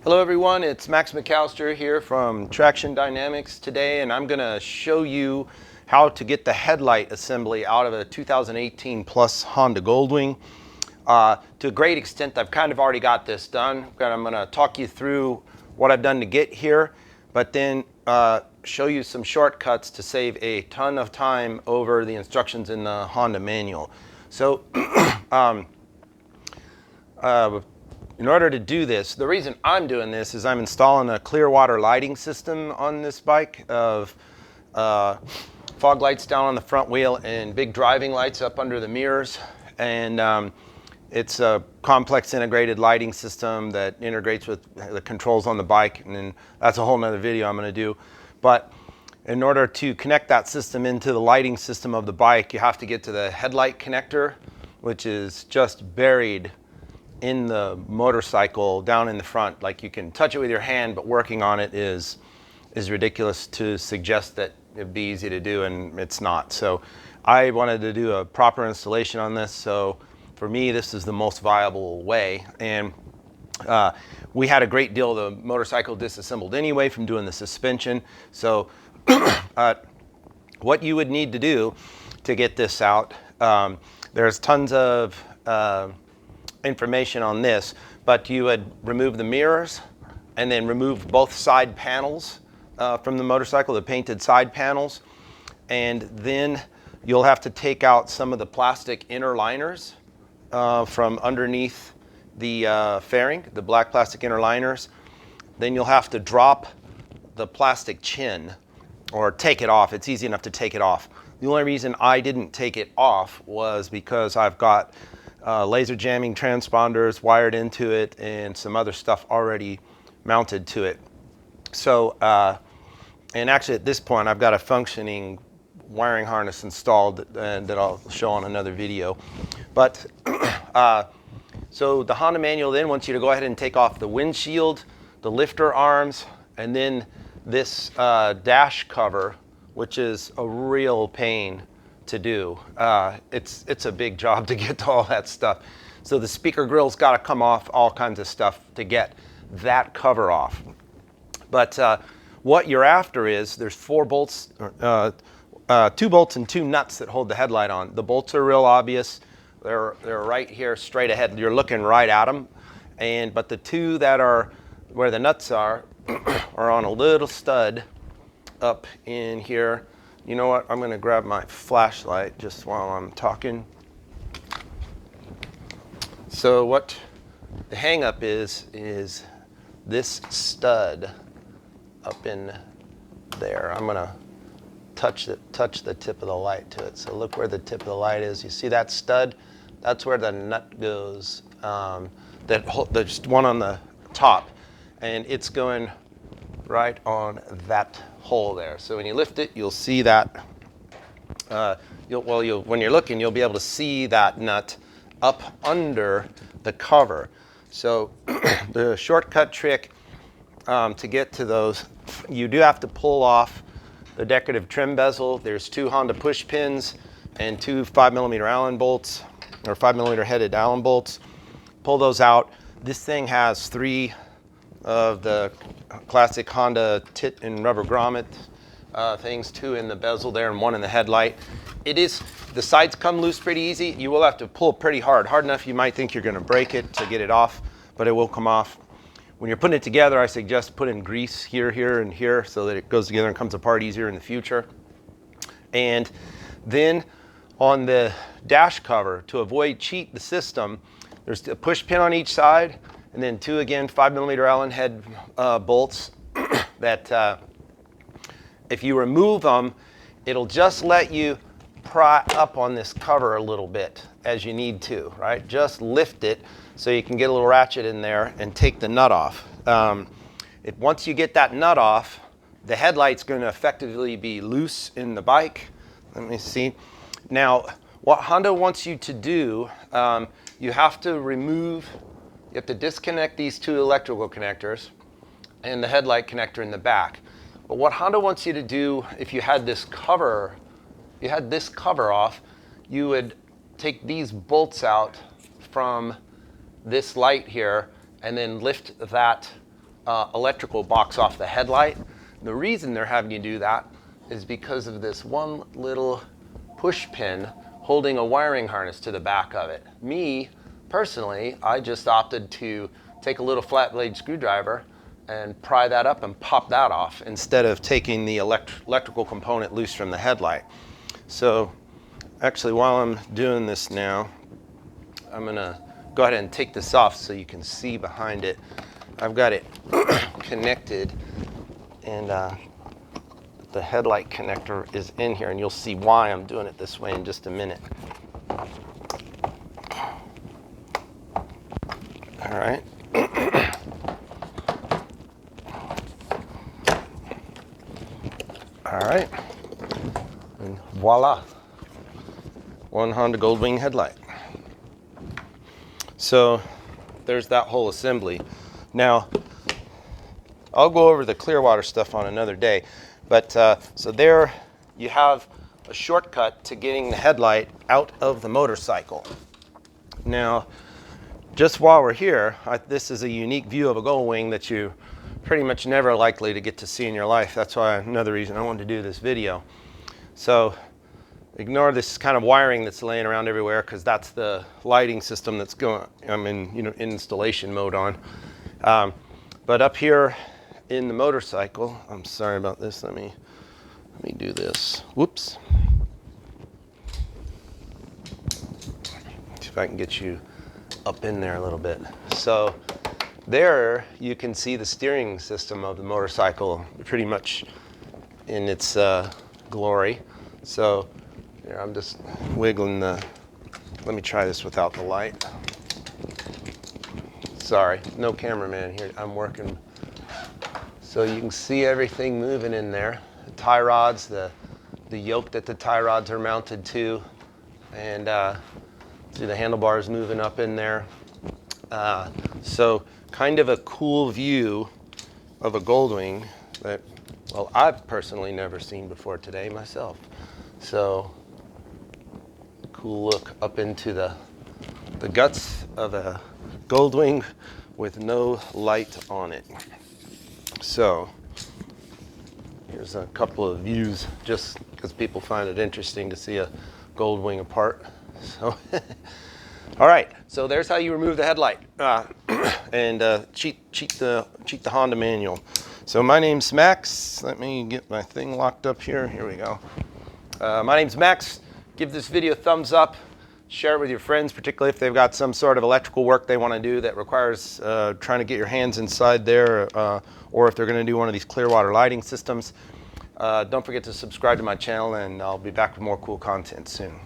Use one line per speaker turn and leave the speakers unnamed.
Hello everyone, it's Max McAllister here from Traxxion Dynamics today, and I'm going to show you how to get the headlight assembly out of a 2018 plus Honda Goldwing. To a great extent, I've kind of already got this done. I'm going to talk you through what I've done to get here, but then show you some shortcuts to save a ton of time over the instructions in the Honda manual. So in order to do this, the reason I'm doing this is I'm installing a clear water lighting system on this bike of fog lights down on the front wheel and big driving lights up under the mirrors. And it's a complex integrated lighting system that integrates with the controls on the bike. And then that's a whole nother video I'm going to do. But in order to connect that system into the lighting system of the bike, you have to get to the headlight connector, which is just buried in the motorcycle down in the front. Like, you can touch it with your hand, but working on it is ridiculous to suggest that it'd be easy to do, and it's not. So I wanted to do a proper installation on this. So for me, this is the most viable way. And we had a great deal of the motorcycle disassembled anyway from doing the suspension. So what you would need to do to get this out, there's tons of information on this, but you would remove the mirrors and then remove both side panels from the motorcycle, the painted side panels, and then you'll have to take out some of the plastic inner liners from underneath the fairing, the black plastic inner liners. Then you'll have to drop the plastic chin or take it off. It's easy enough to take it off. The only reason I didn't take it off was because I've got laser jamming transponders wired into it and some other stuff already mounted to it. So, and actually at this point I've got a functioning wiring harness installed that I'll show on another video. But so the Honda manual then wants you to go ahead and take off the windshield, the lifter arms, and then this dash cover, which is a real pain to do. It's a big job to get to all that stuff. So the speaker grill's got to come off, all kinds of stuff to get that cover off. But what you're after is there's 4 bolts, 2 bolts and 2 nuts that hold the headlight on. The bolts are real obvious. They're right here straight ahead. You're looking right at them. But the 2 that are where the nuts are on a little stud up in here. You know what? I'm going to grab my flashlight just while I'm talking. So what the hang up is this stud up in there. I'm going to touch the tip of the light to it. So look where the tip of the light is. You see that stud? That's where the nut goes. There's one on the top, and it's going right on that hole there. So when you lift it, you'll see that. When you're looking, you'll be able to see that nut up under the cover. So the shortcut trick to get to those, you do have to pull off the decorative trim bezel. There's 2 Honda push pins and 2 5mm Allen bolts, or 5mm headed Allen bolts. Pull those out. This thing has 3 of the classic Honda tit and rubber grommet things, 2 in the bezel there and 1 in the headlight. The sides come loose pretty easy. You will have to pull pretty hard enough you might think you're going to break it to get it off, but it will come off. When you're putting it together, I suggest putting grease here, here, and here so that it goes together and comes apart easier in the future. And then on the dash cover, to avoid cheat the system, there's a push pin on each side, and then 2, again, 5mm Allen head bolts that if you remove them, it'll just let you pry up on this cover a little bit as you need to, right? Just lift it so you can get a little ratchet in there and take the nut off. Once you get that nut off, the headlight's going to effectively be loose in the bike. Let me see. Now, what Honda wants you to do, you have to disconnect these 2 electrical connectors and the headlight connector in the back. But what Honda wants you to do, if you had this cover off, you would take these bolts out from this light here and then lift that electrical box off the headlight. The reason they're having you do that is because of this one little push pin holding a wiring harness to the back of it. Me, personally, I just opted to take a little flat blade screwdriver and pry that up and pop that off instead of taking the electrical component loose from the headlight. So actually, while I'm doing this now, I'm gonna go ahead and take this off so you can see behind it. I've got it connected, and the headlight connector is in here, and you'll see why I'm doing it this way in just a minute. All right. All right, and voila, one Honda Goldwing headlight. So there's that whole assembly. Now, I'll go over the Clearwater stuff on another day, but so there you have a shortcut to getting the headlight out of the motorcycle. Now, just while we're here, this is a unique view of a Goldwing that you pretty much never likely to get to see in your life. That's why another reason I wanted to do this video. So ignore this kind of wiring that's laying around everywhere, because that's the lighting system that's going, I'm in installation mode on. But up here in the motorcycle, I'm sorry about this, let me do this. Whoops. See if I can get you up in there a little bit. So there you can see the steering system of the motorcycle pretty much in its glory. So here, I'm just wiggling the, let me try this without the light. Sorry, no cameraman here, I'm working. So you can see everything moving in there. The tie rods, the yoke that the tie rods are mounted to, and see the handlebars moving up in there. So kind of a cool view of a Goldwing that, well, I've personally never seen before today myself. So cool look up into the guts of a Goldwing with no light on it. So here's a couple of views, just because people find it interesting to see a Goldwing apart. So all right, so there's how you remove the headlight and cheat the Honda manual. So my name's Max. Let me get my thing locked up here. Here we go. My name's Max. Give this video a thumbs up. Share it with your friends, particularly if they've got some sort of electrical work they want to do that requires trying to get your hands inside there, or if they're going to do one of these Clearwater lighting systems. Don't forget to subscribe to my channel, and I'll be back with more cool content soon.